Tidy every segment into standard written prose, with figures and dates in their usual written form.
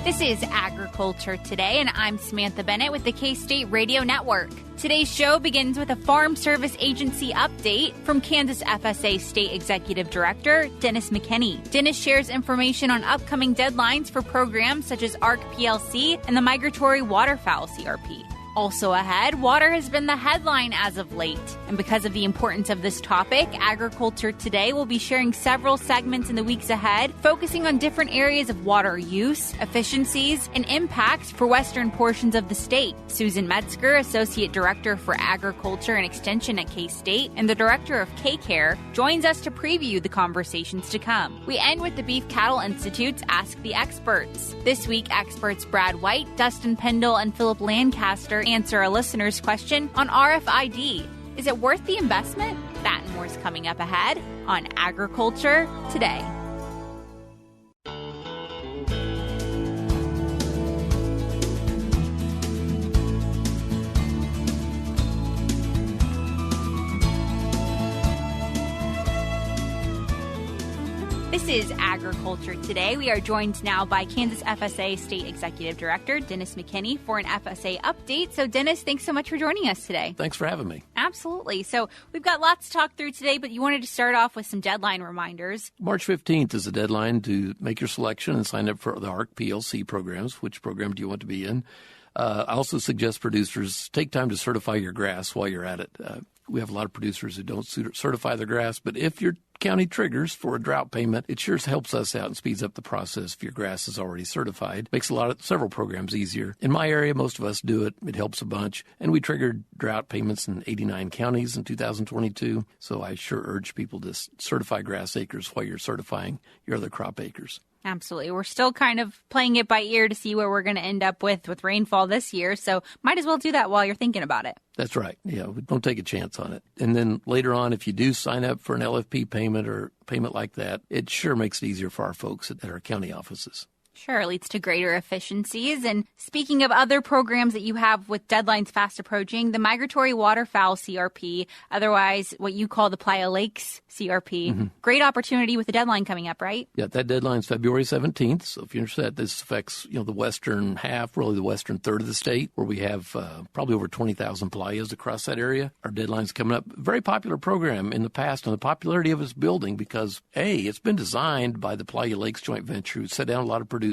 This is Agriculture Today, and I'm Samantha Bennett with the K-State Radio Network. Today's show begins with a Farm Service Agency update from Kansas FSA State Executive Director Dennis McKinney. Dennis shares information on upcoming deadlines for programs such as ARC-PLC and the Migratory Water Fowl CRP. Also ahead, water has been the headline as of late. And because of the importance of this topic, Agriculture Today will be sharing several segments in the weeks ahead, focusing on different areas of water use, efficiencies, and impacts for western portions of the state. Susan Metzger, Associate Director for Agriculture and Extension at K-State, and the Director of KCARE, joins us to preview the conversations to come. We end with the Beef Cattle Institute's Ask the Experts. This week, experts Brad White, Dustin Pendell, and Phillip Lancaster answer a listener's question on RFID. Is it worth the investment? That and more is coming up ahead on Agriculture Today. This is Agriculture Today. We are joined now by Kansas FSA State Executive Director Dennis McKinney for an FSA update. So, Dennis, thanks so much for joining us today. Thanks for having me. Absolutely. So, we've got lots to talk through today, but you wanted to start off with some deadline reminders. March 15th is the deadline to make your selection and sign up for the ARC-PLC programs. Which program do you want to be in? I also suggest producers take time to certify your grass while you're at it. We have a lot of producers who don't certify their grass, but if your county triggers for a drought payment, it sure helps us out and speeds up the process if your grass is already certified. Makes several programs easier. In my area, most of us do it. It helps a bunch. And we triggered drought payments in 89 counties in 2022. So I sure urge people to certify grass acres while you're certifying your other crop acres. Absolutely. We're still kind of playing it by ear to see where we're going to end up with rainfall this year. So might as well do that while you're thinking about it. That's right. Yeah, don't take a chance on it. And then later on, if you do sign up for an LFP payment or payment like that, it sure makes it easier for our folks at our county offices. Sure, it leads to greater efficiencies. And speaking of other programs that you have with deadlines fast approaching, the Migratory Water Fowl CRP, otherwise what you call the Playa Lakes CRP, great opportunity with the deadline coming up, right? Yeah, that deadline's February 17th. So if you're interested, this affects the western half, really the western third of the state, where we have probably over 20,000 playas across that area. Our deadline's coming up. Very popular program in the past, and the popularity of it's building because, A, it's been designed by the Playa Lakes joint venture, who sat down a lot of producers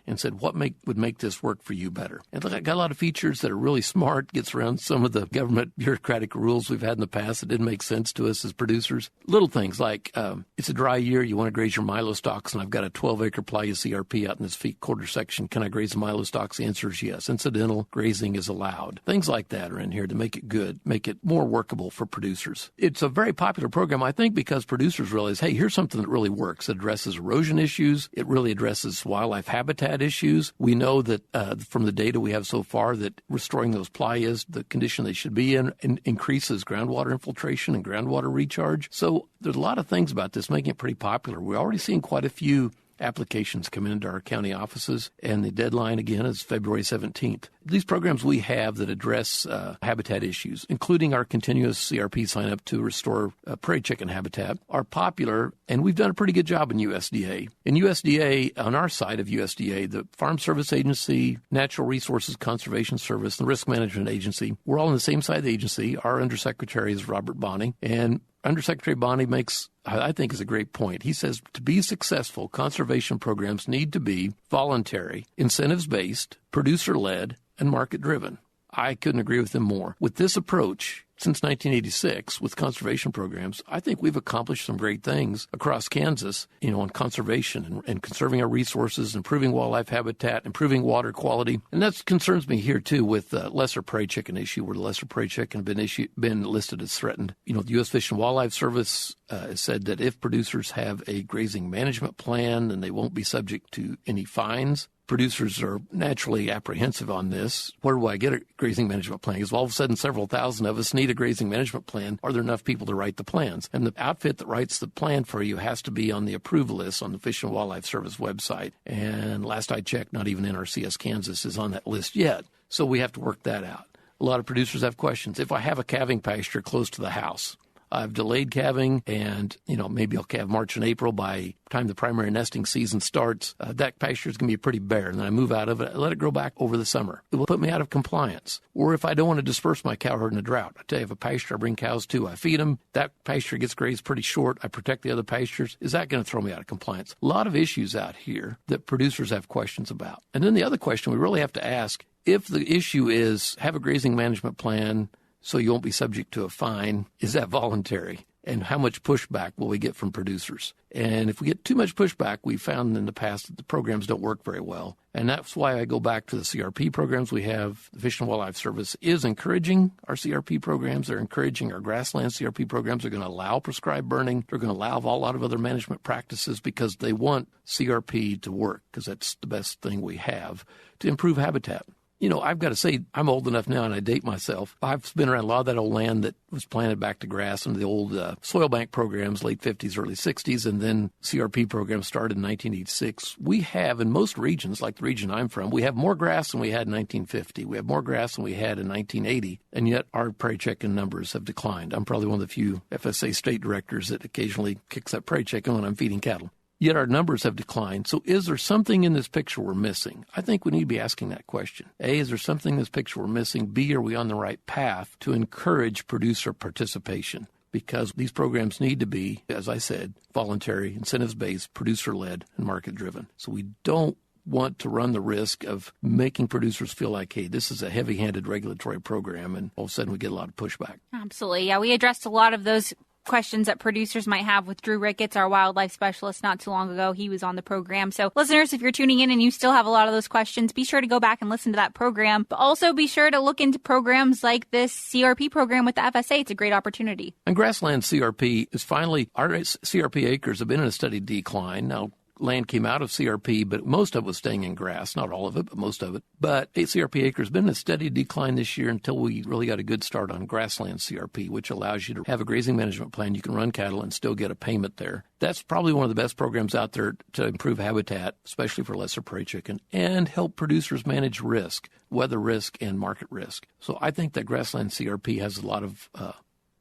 and said, what would make this work for you better? And it got a lot of features that are really smart, gets around some of the government bureaucratic rules we've had in the past that didn't make sense to us as producers. Little things like it's a dry year, you want to graze your milo stalks, and I've got a 12-acre Playa CRP out in this quarter section. Can I graze the milo stalks? The answer is yes. Incidental grazing is allowed. Things like that are in here to make it good, make it more workable for producers. It's a very popular program, I think, because producers realize, hey, here's something that really works. It addresses erosion issues. It really addresses wildlife habitat issues. We know that from the data we have so far that restoring those playas, the condition they should be in, increases groundwater infiltration and groundwater recharge. So there's a lot of things about this making it pretty popular. We're already seeing quite a few applications come into our county offices, and the deadline, again, is February 17th. These programs we have that address habitat issues, including our continuous CRP sign-up to restore prairie chicken habitat, are popular, and we've done a pretty good job in USDA. In USDA, on our side of USDA, the Farm Service Agency, Natural Resources Conservation Service, and the Risk Management Agency, we're all on the same side of the agency. Our undersecretary is Robert Bonney, and Undersecretary Bonney makes, I think, is a great point. He says to be successful, conservation programs need to be voluntary, incentives-based, producer-led, and market-driven. I couldn't agree with him more. With this approach, since 1986, with conservation programs, I think we've accomplished some great things across Kansas, on conservation and conserving our resources, improving wildlife habitat, improving water quality. And that concerns me here, too, with the lesser prairie chicken issue, where the lesser prairie chicken have been listed as threatened. The U.S. Fish and Wildlife Service has said that if producers have a grazing management plan, then they won't be subject to any fines. Producers are naturally apprehensive on this. Where do I get a grazing management plan? Because all of a sudden, several thousand of us need a grazing management plan. Are there enough people to write the plans? And the outfit that writes the plan for you has to be on the approval list on the Fish and Wildlife Service website. And last I checked, not even NRCS Kansas is on that list yet. So we have to work that out. A lot of producers have questions. If I have a calving pasture close to the house, I've delayed calving, and, maybe I'll calve March and April. By the time the primary nesting season starts, that pasture is going to be pretty bare, and then I move out of it, I let it grow back over the summer. It will put me out of compliance. Or if I don't want to disperse my cow herd in a drought, I tell you, if a pasture I bring cows to, I feed them, that pasture gets grazed pretty short, I protect the other pastures, is that going to throw me out of compliance? A lot of issues out here that producers have questions about. And then the other question we really have to ask, if the issue is have a grazing management plan so you won't be subject to a fine, is that voluntary? And how much pushback will we get from producers? And if we get too much pushback, we've found in the past that the programs don't work very well. And that's why I go back to the CRP programs we have. The Fish and Wildlife Service is encouraging our CRP programs. They're encouraging our grassland CRP programs. They're going to allow prescribed burning. They're going to allow a lot of other management practices because they want CRP to work, because that's the best thing we have to improve habitat. I've got to say, I'm old enough now, and I date myself. I've been around a lot of that old land that was planted back to grass under the old soil bank programs, late 50s, early 60s, and then CRP programs started in 1986. We have, in most regions, like the region I'm from, we have more grass than we had in 1950. We have more grass than we had in 1980, and yet our prairie chicken numbers have declined. I'm probably one of the few FSA state directors that occasionally kicks up prairie chicken when I'm feeding cattle. Yet our numbers have declined. So is there something in this picture we're missing? I think we need to be asking that question. A, is there something in this picture we're missing? B, are we on the right path to encourage producer participation? Because these programs need to be, as I said, voluntary, incentives-based, producer-led, and market-driven. So we don't want to run the risk of making producers feel like, hey, this is a heavy-handed regulatory program, and all of a sudden we get a lot of pushback. Absolutely. Yeah, we addressed a lot of those questions that producers might have with Drew Ricketts, our wildlife specialist, not too long ago. He was on the program. So listeners, if you're tuning in and you still have a lot of those questions, be sure to go back and listen to that program. But also be sure to look into programs like this CRP program with the FSA. It's a great opportunity. And grassland CRP is finally, our CRP acres have been in a steady decline. Now, land came out of CRP, but most of it was staying in grass. Not all of it, but most of it. But CRP acres have been in a steady decline this year until we really got a good start on grassland CRP, which allows you to have a grazing management plan. You can run cattle and still get a payment there. That's probably one of the best programs out there to improve habitat, especially for lesser prairie chicken, and help producers manage risk, weather risk and market risk. So I think that grassland CRP has a lot of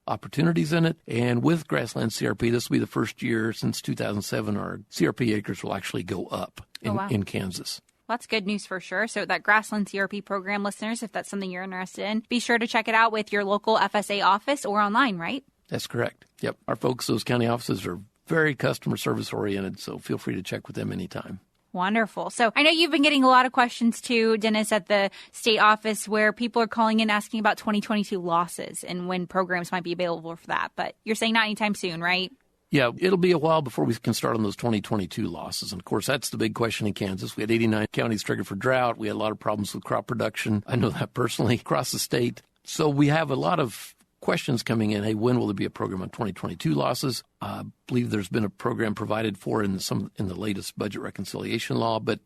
opportunities in it. And with grassland CRP, this will be the first year since 2007 our CRP acres will actually go up in Kansas. Well, that's good news for sure. So that grassland CRP program, listeners, if that's something you're interested in, be sure to check it out with your local FSA office or online, right? That's correct. Yep. Our folks, those county offices, are very customer service oriented, so feel free to check with them anytime. Wonderful. So I know you've been getting a lot of questions too, Dennis, at the state office where people are calling in asking about 2022 losses and when programs might be available for that. But you're saying not anytime soon, right? Yeah, it'll be a while before we can start on those 2022 losses. And, of course, that's the big question in Kansas. We had 89 counties triggered for drought. We had a lot of problems with crop production. I know that personally across the state. So we have a lot of questions coming in. Hey, when will there be a program on 2022 losses? I believe there's been a program provided for in the latest budget reconciliation law, but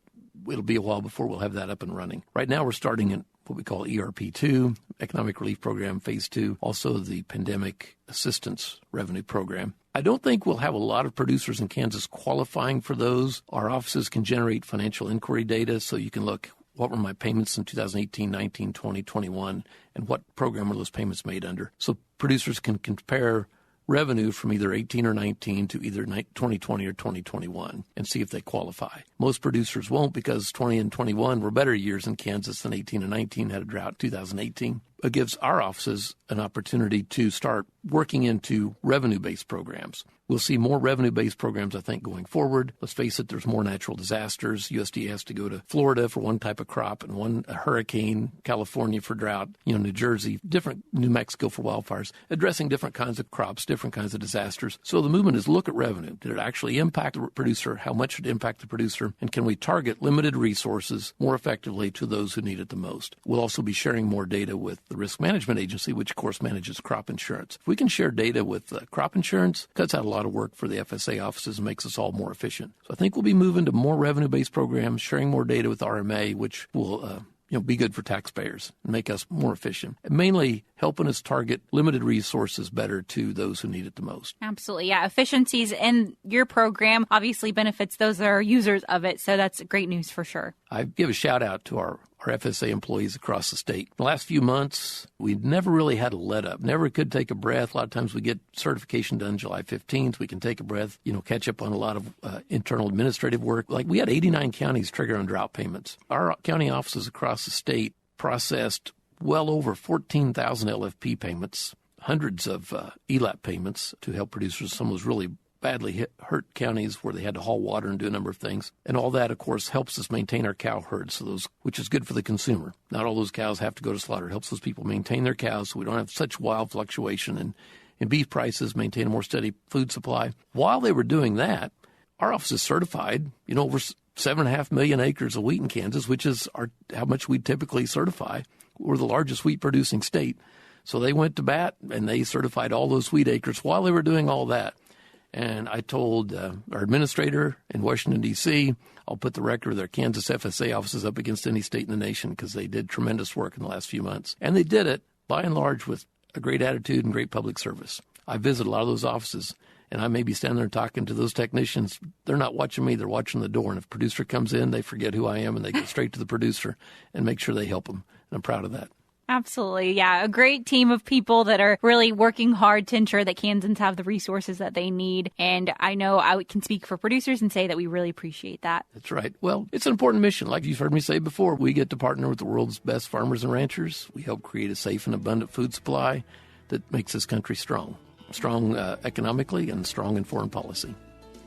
it'll be a while before we'll have that up and running. Right now we're starting in what we call ERP2, Economic Relief Program Phase 2, also the Pandemic Assistance Revenue Program. I don't think we'll have a lot of producers in Kansas qualifying for those. Our offices can generate financial inquiry data, so you can look, what were my payments in 2018, 19, 20, 21, and what program were those payments made under? So producers can compare revenue from either 18 or 19 to either 2020 or 2021 and see if they qualify. Most producers won't because 20 and 21 were better years in Kansas than 18 and 19 had a drought in 2018. It gives our offices an opportunity to start working into revenue-based programs. We'll see more revenue-based programs, I think, going forward. Let's face it, there's more natural disasters. USDA has to go to Florida for one type of crop and a hurricane, California for drought, New Jersey, different, New Mexico for wildfires, addressing different kinds of crops, different kinds of disasters. So the movement is look at revenue. Did it actually impact the producer? How much did it impact the producer? And can we target limited resources more effectively to those who need it the most? We'll also be sharing more data with the Risk Management Agency, which, of course, manages crop insurance. If we can share data with crop insurance, cuts out a lot of work for the FSA offices and makes us all more efficient. So I think we'll be moving to more revenue-based programs, sharing more data with RMA, which will be good for taxpayers and make us more efficient. And mainly helping us target limited resources better to those who need it the most. Absolutely. Yeah. Efficiencies in your program obviously benefits those that are users of it. So that's great news for sure. I give a shout out to our our FSA employees across the state. The last few months, we never really had a let up, never could take a breath. A lot of times we get certification done July 15th. We can take a breath, catch up on a lot of internal administrative work. Like we had 89 counties trigger on drought payments. Our county offices across the state processed well over 14,000 LFP payments, hundreds of ELAP payments to help producers. Some was really badly hurt counties where they had to haul water and do a number of things. And all that, of course, helps us maintain our cow herds, which is good for the consumer. Not all those cows have to go to slaughter. It helps those people maintain their cows so we don't have such wild fluctuation in beef prices, maintain a more steady food supply. While they were doing that, our office is certified, over 7.5 million acres of wheat in Kansas, which is how much we typically certify. We're the largest wheat producing state. So they went to bat and they certified all those wheat acres while they were doing all that. And I told our administrator in Washington, D.C., I'll put the record of their Kansas FSA offices up against any state in the nation because they did tremendous work in the last few months. And they did it, by and large, with a great attitude and great public service. I visit a lot of those offices, and I may be standing there talking to those technicians. They're not watching me. They're watching the door. And if a producer comes in, they forget who I am, and they go straight to the producer and make sure they help them. And I'm proud of that. Absolutely. Yeah. A great team of people that are really working hard to ensure that Kansans have the resources that they need. And I know I can speak for producers and say that we really appreciate that. That's right. Well, it's an important mission. Like you've heard me say before, we get to partner with the world's best farmers and ranchers. We help create a safe and abundant food supply that makes this country strong economically and strong in foreign policy.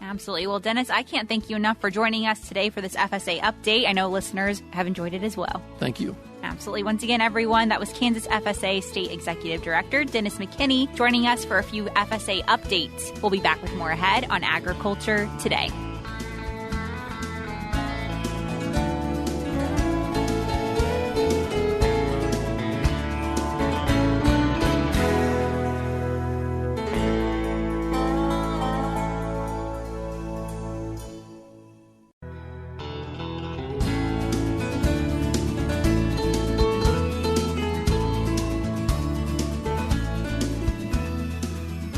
Absolutely. Well, Dennis, I can't thank you enough for joining us today for this FSA update. I know listeners have enjoyed it as well. Thank you. Absolutely. Once again, everyone, that was Kansas FSA State Executive Director Dennis McKinney joining us for a few FSA updates. We'll be back with more ahead on Agriculture Today.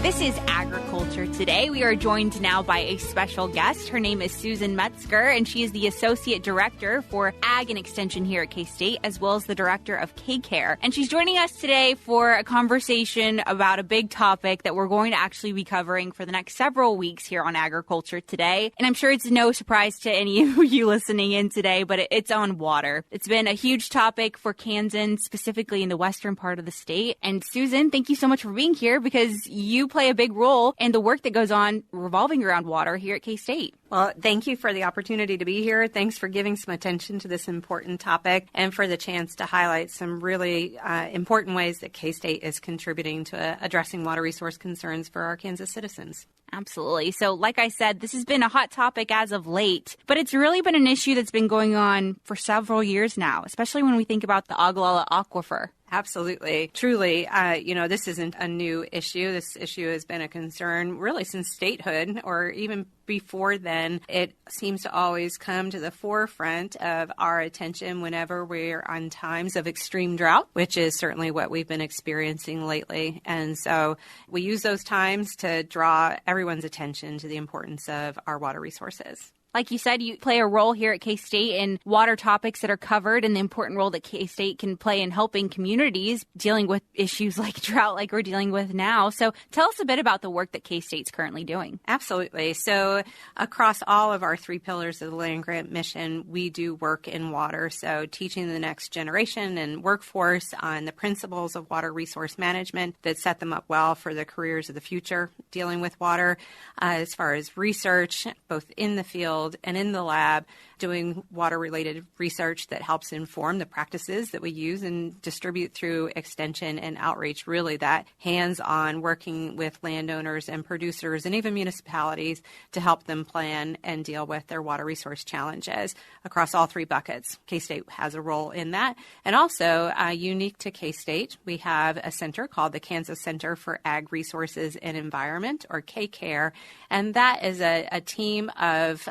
This is Agriculture Today. We are joined now by a special guest. Her name is Susan Metzger, and she is the Associate Director for Ag and Extension here at K-State, as well as the Director of KCARE. And she's joining us today for a conversation about a big topic that we're going to actually be covering for the next several weeks here on Agriculture Today. And I'm sure it's no surprise to any of you listening in today, but it's on water. It's been a huge topic for Kansans, specifically in the western part of the state. And Susan, thank you so much for being here because you play a big role in the work that goes on revolving around water here at K-State. Well, thank you for the opportunity to be here. Thanks for giving some attention to this important topic and for the chance to highlight some really important ways that K-State is contributing to addressing water resource concerns for our Kansas citizens. Absolutely. So like I said, this has been a hot topic as of late, but it's really been an issue that's been going on for several years now, especially when we think about the Ogallala Aquifer. Absolutely. Truly, this isn't a new issue. This issue has been a concern really since statehood or even before then. It seems to always come to the forefront of our attention whenever we're on times of extreme drought, which is certainly what we've been experiencing lately. And so we use those times to draw everyone's attention to the importance of our water resources. Like you said, you play a role here at K-State in water topics that are covered and the important role that K-State can play in helping communities dealing with issues like drought like we're dealing with now. So tell us a bit about the work that K-State's currently doing. Absolutely. So across all of our three pillars of the land grant mission, we do work in water. So teaching the next generation and workforce on the principles of water resource management that set them up well for the careers of the future dealing with water. As far as research, both in the field and in the lab, doing water-related research that helps inform the practices that we use and distribute through extension and outreach, really that hands-on working with landowners and producers and even municipalities to help them plan and deal with their water resource challenges across all three buckets. K-State has a role in that. And also, unique to K-State, we have a center called the Kansas Center for Ag Resources and Environment, or KCARE, and that is a team of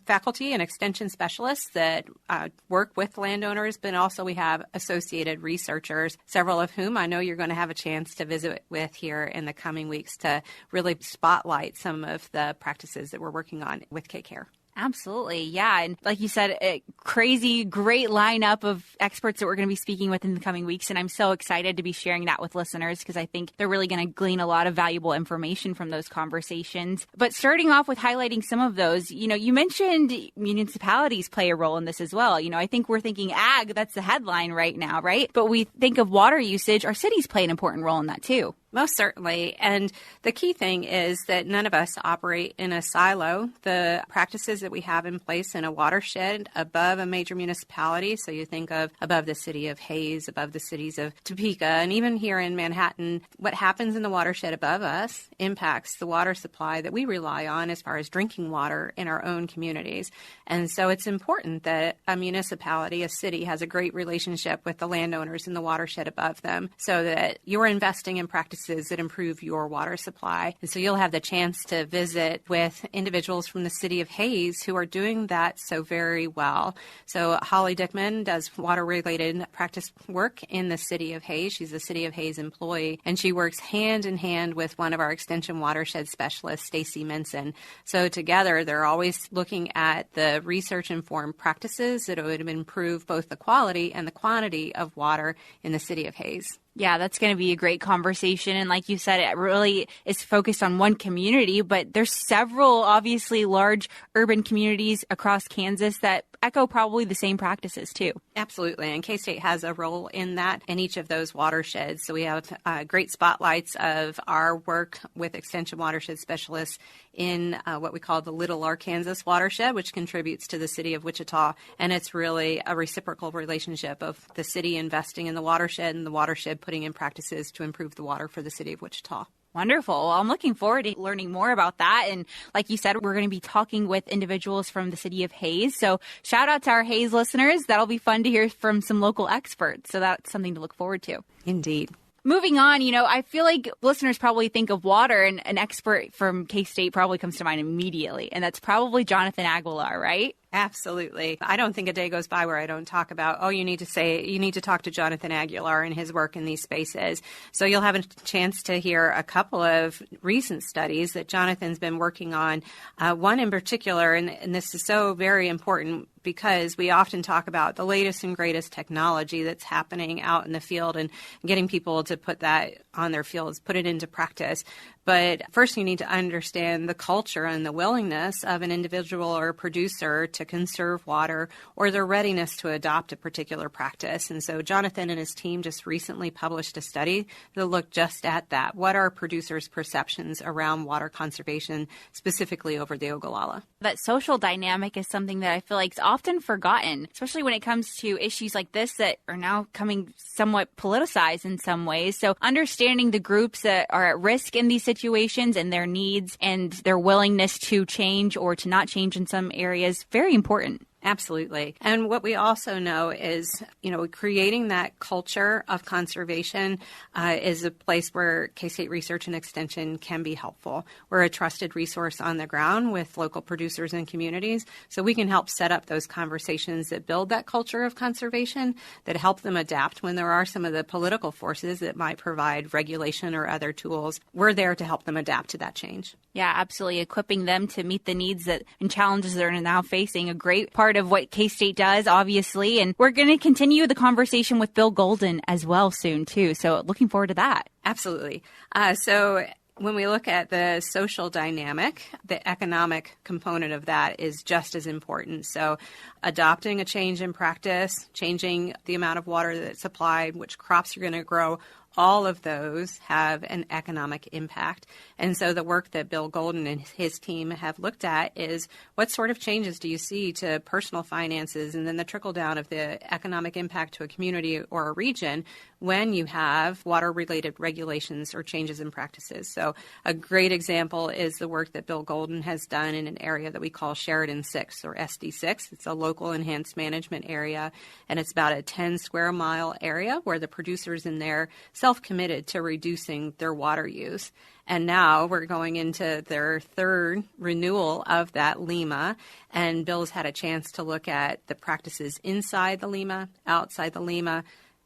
faculty and extension specialists that work with landowners, but also we have associated researchers, several of whom I know you're going to have a chance to visit with here in the coming weeks to really spotlight some of the practices that we're working on with KCARE. Absolutely. Yeah. And like you said, a crazy, great lineup of experts that we're going to be speaking with in the coming weeks. And I'm so excited to be sharing that with listeners because I think they're really going to glean a lot of valuable information from those conversations. But starting off with highlighting some of those, you mentioned municipalities play a role in this as well. I think we're thinking ag, that's the headline right now, right? But we think of water usage, our cities play an important role in that too. Most certainly. And the key thing is that none of us operate in a silo. The practices that we have in place in a watershed above a major municipality, so you think of above the city of Hayes, above the cities of Topeka, and even here in Manhattan, what happens in the watershed above us impacts the water supply that we rely on as far as drinking water in our own communities. And so it's important that a municipality, a city, has a great relationship with the landowners in the watershed above them so that you're investing in practices that improve your water supply. And so you'll have the chance to visit with individuals from the city of Hayes who are doing that so very well. So Holly Dickman does water-related practice work in the city of Hayes. She's a city of Hayes employee, and she works hand in hand with one of our extension watershed specialists, Stacy Minson. So together, they're always looking at the research-informed practices that would improve both the quality and the quantity of water in the city of Hayes. Yeah, that's going to be a great conversation. And like you said, it really is focused on one community, but there's several obviously large urban communities across Kansas that echo probably the same practices too. Absolutely. And K-State has a role in that in each of those watersheds. So we have great spotlights of our work with extension watershed specialists in what we call the Little Arkansas watershed, which contributes to the city of Wichita. And it's really a reciprocal relationship of the city investing in the watershed and the watershed putting in practices to improve the water for the city of Wichita. Wonderful. Well, I'm looking forward to learning more about that. And like you said, we're going to be talking with individuals from the city of Hayes. So shout out to our Hayes listeners. That'll be fun to hear from some local experts. So that's something to look forward to. Indeed. Moving on, I feel like listeners probably think of water and an expert from K-State probably comes to mind immediately. And that's probably Jonathan Aguilar, right? Absolutely. I don't think a day goes by where I don't talk about, you need to talk to Jonathan Aguilar and his work in these spaces. So you'll have a chance to hear a couple of recent studies that Jonathan's been working on. One in particular, and this is so very important because we often talk about the latest and greatest technology that's happening out in the field and getting people to put that on their fields, put it into practice. But first you need to understand the culture and the willingness of an individual or a producer to conserve water or their readiness to adopt a particular practice. And so Jonathan and his team just recently published a study that looked just at that. What are producers' perceptions around water conservation, specifically over the Ogallala? That social dynamic is something that I feel like is often forgotten, especially when it comes to issues like this that are now coming somewhat politicized in some ways. So understanding the groups that are at risk in these situations and their needs and their willingness to change or to not change in some areas, very important. Absolutely. And what we also know is, creating that culture of conservation is a place where K-State Research and Extension can be helpful. We're a trusted resource on the ground with local producers and communities, so we can help set up those conversations that build that culture of conservation, that help them adapt when there are some of the political forces that might provide regulation or other tools. We're there to help them adapt to that change. Yeah, absolutely. Equipping them to meet the needs and challenges they're now facing, a great part of what K-State does, obviously. And we're going to continue the conversation with Bill Golden as well soon, too. So looking forward to that. Absolutely. So when we look at the social dynamic, the economic component of that is just as important. So adopting a change in practice, changing the amount of water that's supplied, which crops are going to grow, all of those have an economic impact. And so the work that Bill Golden and his team have looked at is what sort of changes do you see to personal finances and then the trickle down of the economic impact to a community or a region when you have water-related regulations or changes in practices. So a great example is the work that Bill Golden has done in an area that we call Sheridan 6 or SD6. It's a local enhanced management area, and it's about a 10 square mile area where the producers in there self-committed to reducing their water use. And now we're going into their third renewal of that LEMA, and Bill's had a chance to look at the practices inside the LEMA, outside the LEMA,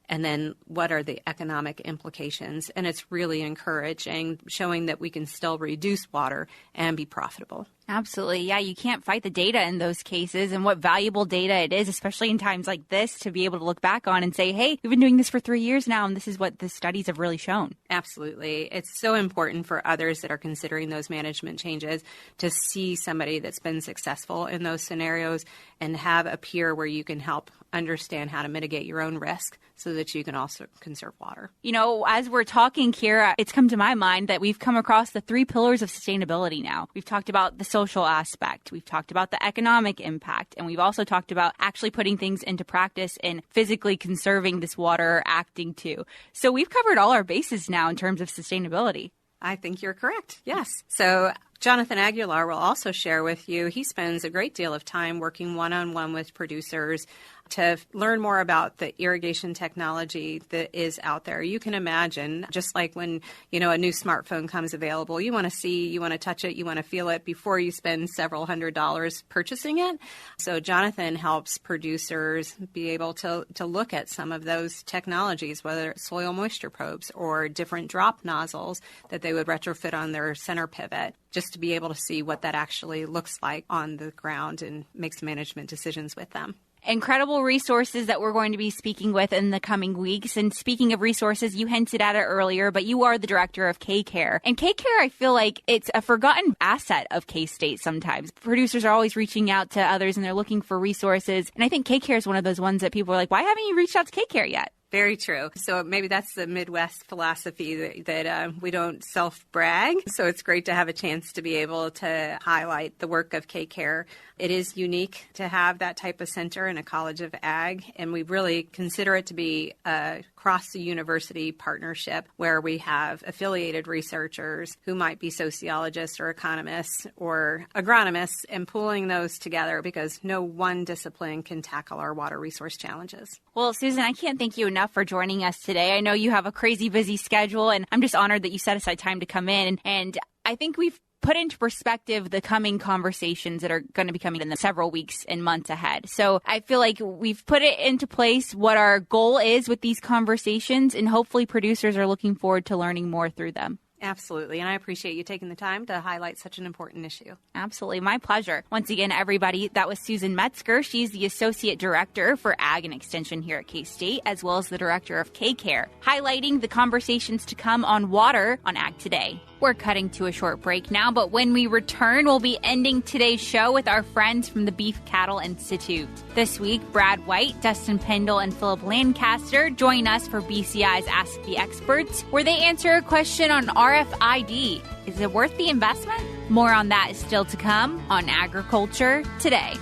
and then what are the economic implications. And it's really encouraging, showing that we can still reduce water and be profitable. Absolutely. Yeah, you can't fight the data in those cases, and what valuable data it is, especially in times like this, to be able to look back on and say, hey, we've been doing this for 3 years now, and this is what the studies have really shown. Absolutely. It's so important for others that are considering those management changes to see somebody that's been successful in those scenarios and have a peer where you can help understand how to mitigate your own risk so that you can also conserve water. You know, as we're talking, Kira, it's come to my mind that we've come across the 3 pillars of sustainability now. We've talked about the social aspect, we've talked about the economic impact, and we've also talked about actually putting things into practice and physically conserving this water, acting too. So we've covered all our bases now in terms of sustainability. I think you're correct. Yes. So Jonathan Aguilar will also share with you, he spends a great deal of time working one-on-one with producers to learn more about the irrigation technology that is out there. You can imagine, just like when, a new smartphone comes available, you want to see, you want to touch it, you want to feel it before you spend several $100s purchasing it. So Jonathan helps producers be able to look at some of those technologies, whether it's soil moisture probes or different drop nozzles that they would retrofit on their center pivot, just to be able to see what that actually looks like on the ground and make some management decisions with them. Incredible resources that we're going to be speaking with in the coming weeks. And speaking of resources, you hinted at it earlier, but you are the director of KCARE. And KCARE, I feel like it's a forgotten asset of K-State sometimes. Producers are always reaching out to others and they're looking for resources. And I think KCARE is one of those ones that people are like, why haven't you reached out to KCARE yet? Very true. So maybe that's the Midwest philosophy that we don't self-brag. So it's great to have a chance to be able to highlight the work of KCARE. It is unique to have that type of center in a college of ag, and we really consider it to be a cross-the-university partnership where we have affiliated researchers who might be sociologists or economists or agronomists and pulling those together because no one discipline can tackle our water resource challenges. Well, Susan, I can't thank you enough for joining us today. I know you have a crazy busy schedule, and I'm just honored that you set aside time to come in. And I think we've put into perspective the coming conversations that are going to be coming in the several weeks and months ahead. So I feel like we've put it into place what our goal is with these conversations, and hopefully producers are looking forward to learning more through them. Absolutely. And I appreciate you taking the time to highlight such an important issue. Absolutely. My pleasure. Once again, everybody, that was Susan Metzger. She's the Associate Director for Ag and Extension here at K-State, as well as the Director of KCARE, highlighting the conversations to come on water on Ag Today. We're cutting to a short break now, but when we return, we'll be ending today's show with our friends from the Beef Cattle Institute. This week, Brad White, Dustin Pendell, and Phillip Lancaster join us for BCI's Ask the Experts, where they answer a question on RFID. Is it worth the investment? More on that is still to come on Agriculture Today.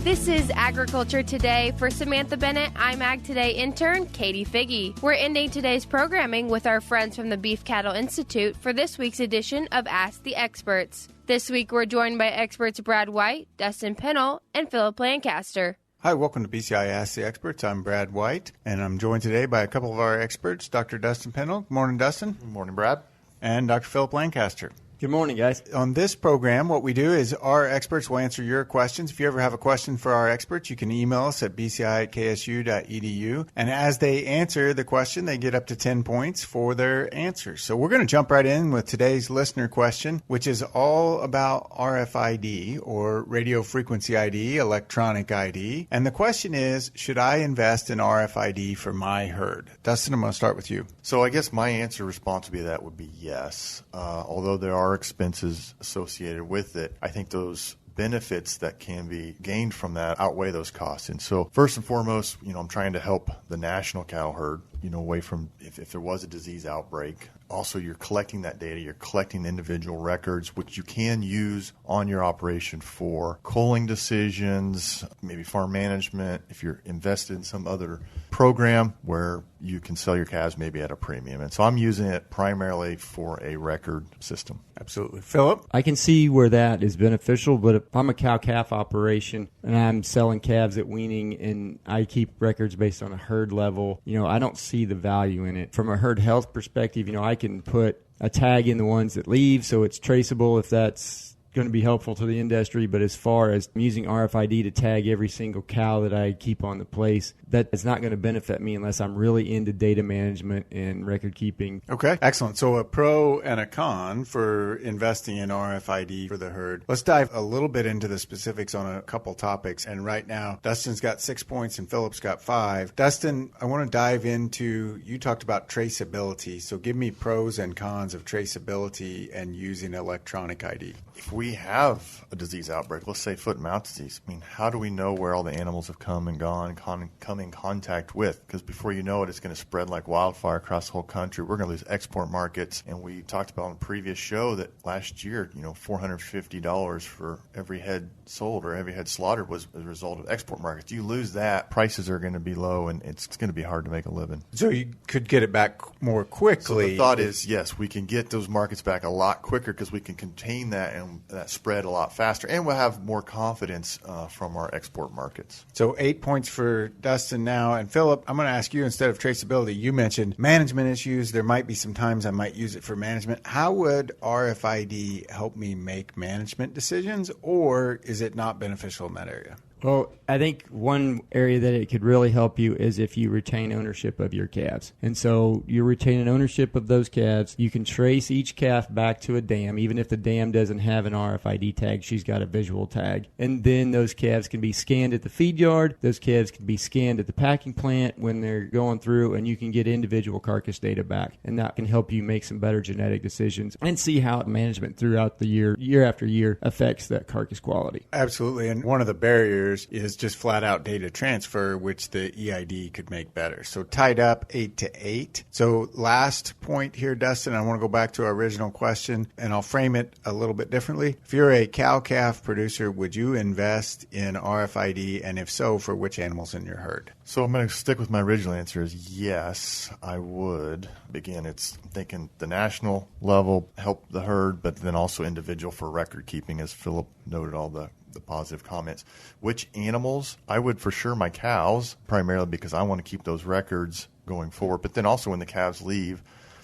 This is Agriculture Today. For Samantha Bennett, I'm Ag Today intern Katie Figge. We're ending today's programming with our friends from the Beef Cattle Institute for this week's edition of Ask the Experts. This week, we're joined by experts Brad White, Dustin Pendell, and Phillip Lancaster. Hi, welcome to BCI Ask the Experts. I'm Brad White, and I'm joined today by a couple of our experts, Dr. Dustin Pendell. Good morning, Dustin. Good morning, Brad. And Dr. Phillip Lancaster. Good morning, guys. On this program, what we do is our experts will answer your questions. If you ever have a question for our experts, you can email us at bci@ksu.edu. And as they answer the question, they get up to 10 points for their answers. So we're going to jump right in with today's listener question, which is all about RFID, or radio frequency ID, electronic ID. And the question is, should I invest in RFID for my herd? Dustin, I'm going to start with you. So I guess my response to that would be yes. Although there are expenses associated with it, I think those benefits that can be gained from that outweigh those costs. And so first and foremost, I'm trying to help the national cattle herd, away from if there was a disease outbreak. Also, you're collecting that data, you're collecting individual records, which you can use on your operation for culling decisions, maybe farm management, if you're invested in some other program where you can sell your calves maybe at a premium. And so I'm using it primarily for a record system. Absolutely. Phillip? I can see where that is beneficial, but if I'm a cow-calf operation and I'm selling calves at weaning and I keep records based on a herd level, I don't see the value in it. From a herd health perspective, I can put a tag in the ones that leave so it's traceable if that's going to be helpful to the industry. But as far as using RFID to tag every single cow that I keep on the place, that is not going to benefit me unless I'm really into data management and record keeping. Okay, excellent. So a pro and a con for investing in RFID for the herd. Let's dive a little bit into the specifics on a couple topics. And right now, Dustin's got 6 points and Phillip's got 5. Dustin, I want to dive into, you talked about traceability. So give me pros and cons of traceability and using electronic ID. If we have a disease outbreak, let's say foot and mouth disease, how do we know where all the animals have come and gone, come in contact with? Because before you know it, it's going to spread like wildfire across the whole country. We're going to lose export markets. And we talked about on a previous show that last year, $450 for every head sold or every head slaughtered was as a result of export markets. You lose that, prices are going to be low, and it's going to be hard to make a living. So you could get it back more quickly. So the thought is, yes, we can get those markets back a lot quicker because we can contain that and that spread a lot faster, and we'll have more confidence from our export markets. So 8 points for Dustin now. And Phillip, I'm going to ask you, instead of traceability, you mentioned management issues. There might be some times I might use it for management. How would RFID help me make management decisions, or is it not beneficial in that area? Well, I think one area that it could really help you is if you retain ownership of your calves. And so you're retaining ownership of those calves. You can trace each calf back to a dam. Even if the dam doesn't have an RFID tag, she's got a visual tag. And then those calves can be scanned at the feed yard. Those calves can be scanned at the packing plant when they're going through, and you can get individual carcass data back. And that can help you make some better genetic decisions and see how management throughout the year after year, affects that carcass quality. Absolutely. And one of the barriers is just flat out data transfer, which the EID could make better. So tied up 8-8. So last point here, Dustin, I want to go back to our original question, and I'll frame it a little bit differently. If you're a cow-calf producer, would you invest in RFID, and if so, for which animals in your herd? So I'm going to stick with my original answer is yes, I would. Again, it's thinking the national level, help the herd, but then also individual for record keeping, as Phillip noted all the positive comments. Which animals? I would for sure my cows, primarily because I want to keep those records going forward, but then also when the calves leave,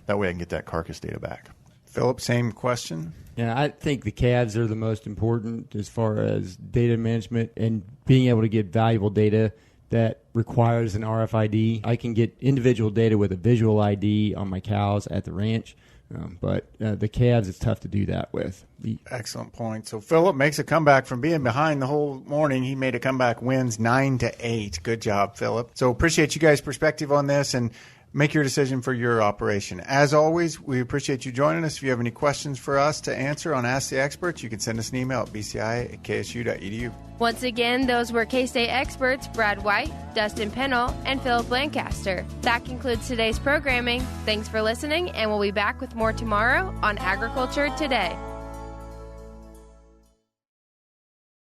that way I can get that carcass data back. Phillip, same question? Yeah, I think the calves are the most important as far as data management and being able to get valuable data that requires an RFID. I can get individual data with a visual ID on my cows at the ranch, but the calves, it's tough to do that with. Excellent point. So Phillip makes a comeback from being behind the whole morning. He made a comeback, wins 9-8. Good job, Phillip. So appreciate you guys' perspective on this, and make your decision for your operation. As always, we appreciate you joining us. If you have any questions for us to answer on Ask the Experts, you can send us an email at bci@ksu.edu. Once again, those were K-State experts Brad White, Dustin Pendell, and Phillip Lancaster. That concludes today's programming. Thanks for listening, and we'll be back with more tomorrow on Agriculture Today.